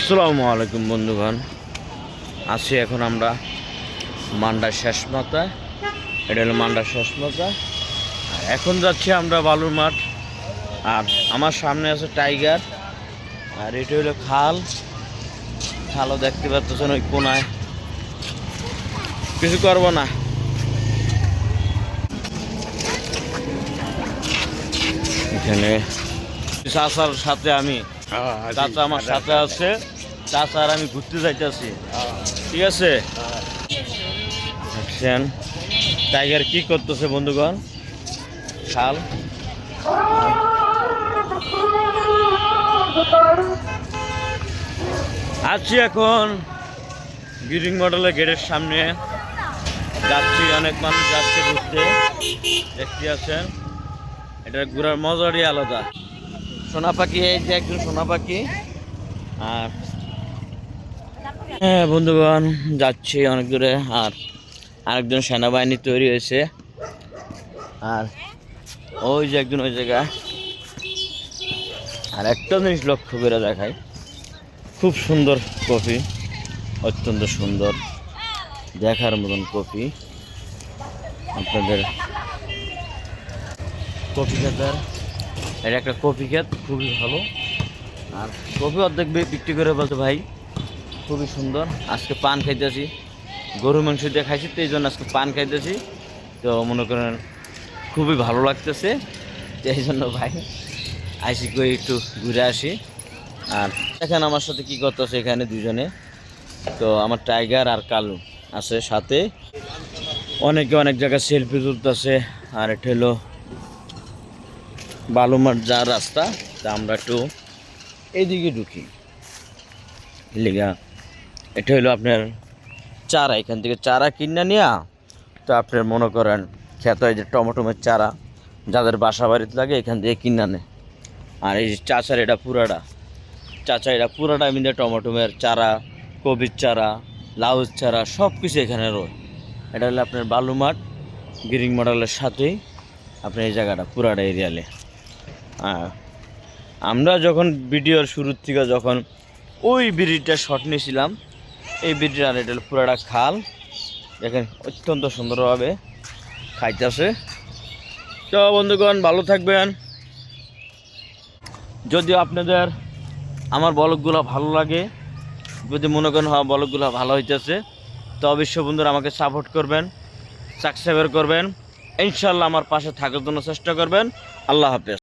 আসসালামু আলাইকুম বন্ধুগণ, আছি এখন আমরা মান্ডার শেষ মাথা। এটা হলো মান্ডার শেষ মাথা। এখন যাচ্ছি আমরা বালুর মাঠ। আর আমার সামনে আছে টাইগার, আর এটা হলো খালও দেখতে পাচ্ছেন ওই কোনায়। কিছু করবো না, এখানে চাচার সাথে আমি, চাচা আমার সাথে আছে, চাচা আর আমি ঘুরতে যাইতেছি। ঠিক আছে, দেখছেন টাইগার কি করতেছে বন্ধুগণ। খাল আছি এখন গিরিং মডেলের গেটের সামনে, যাচ্ছি। অনেক মানুষ যাচ্ছে ঘুরতে, দেখতে আছেন। এটা ঘোরার মজারই আলাদা। সোনা পাখি, এই যে একজন সোনা পাখি। আর হ্যাঁ বন্ধুগণ, যাচ্ছি অনেক দূরে। আর আরেকজন সেনাবাহিনী তৈরি হয়েছে। আর ওই যে একজন ওই জায়গায়। আর একটা জিনিস লক্ষ্য করে দেখায়, খুব সুন্দর কফি, অত্যন্ত সুন্দর দেখার মতন কফি। আপনাদের কফি খেতার এটা একটা কফি ক্ষেত, খুবই ভালো। আর কফি অর্ধেক বিক্রি করে বলতে ভাই খুবই সুন্দর। আজকে পান খাইতেছি, গরু মাংস দিয়ে খাইছি, তো এই জন্য আজকে পান খাইতেছি। তো মনে করেন খুবই ভালো লাগতেছে, এই জন্য ভাই আইসি করে একটু ঘুরে আসি। আর এখানে আমার সাথে কি করতেছে এখানে দুজনে, তো আমার টাইগার আর কালু আছে সাথে। অনেকে অনেক জায়গায় সেলফি তুলতেছে। আর এটা হলো বালুমাঠ যাওয়ার রাস্তা। তা আমরা একটু এইদিকে ঢুকি লিগা। এটা হলো আপনার চারা, এখান থেকে চারা কিনে নিয়ে, তো আপনার মনে করেন খেত হয় যে টমেটোমের চারা যাদের বাসা বাড়িতে লাগে এখান থেকে কিনে নেয়। আর এই চাচার এটা পুরাটা, চাচা এটা পুরাটা মিলে টমেটোমের চারা, কবির চারা, লাউর চারা সব কিছু এখানে রয়। এটা হলো আপনার বালুমাঠ গিরিং মডেলের সাথেই আপনার এই জায়গাটা পুরাটা এরিয়ালে। আমরা যখন ভিডিওর শুরুর থেকে যখন ওই ব্রিজটা শট নিয়েছিলাম, এই ব্রিজটা, আর এটা পুরাটা খাল দেখেন, অত্যন্ত সুন্দরভাবে খাইতেছে। তো বন্ধুগণ ভালো থাকবেন। যদি আপনাদের আমার ব্লগগুলো ভালো লাগে, যদি মনে করেন হ্যাঁ ব্লগগুলো ভালো হইতেছে, তো অবশ্যই বন্ধুরা আমাকে সাপোর্ট করবেন, সাবস্ক্রাইব করবেন, ইনশাল্লাহ আমার পাশে থাকার জন্য চেষ্টা করবেন। আল্লাহ হাফেজ।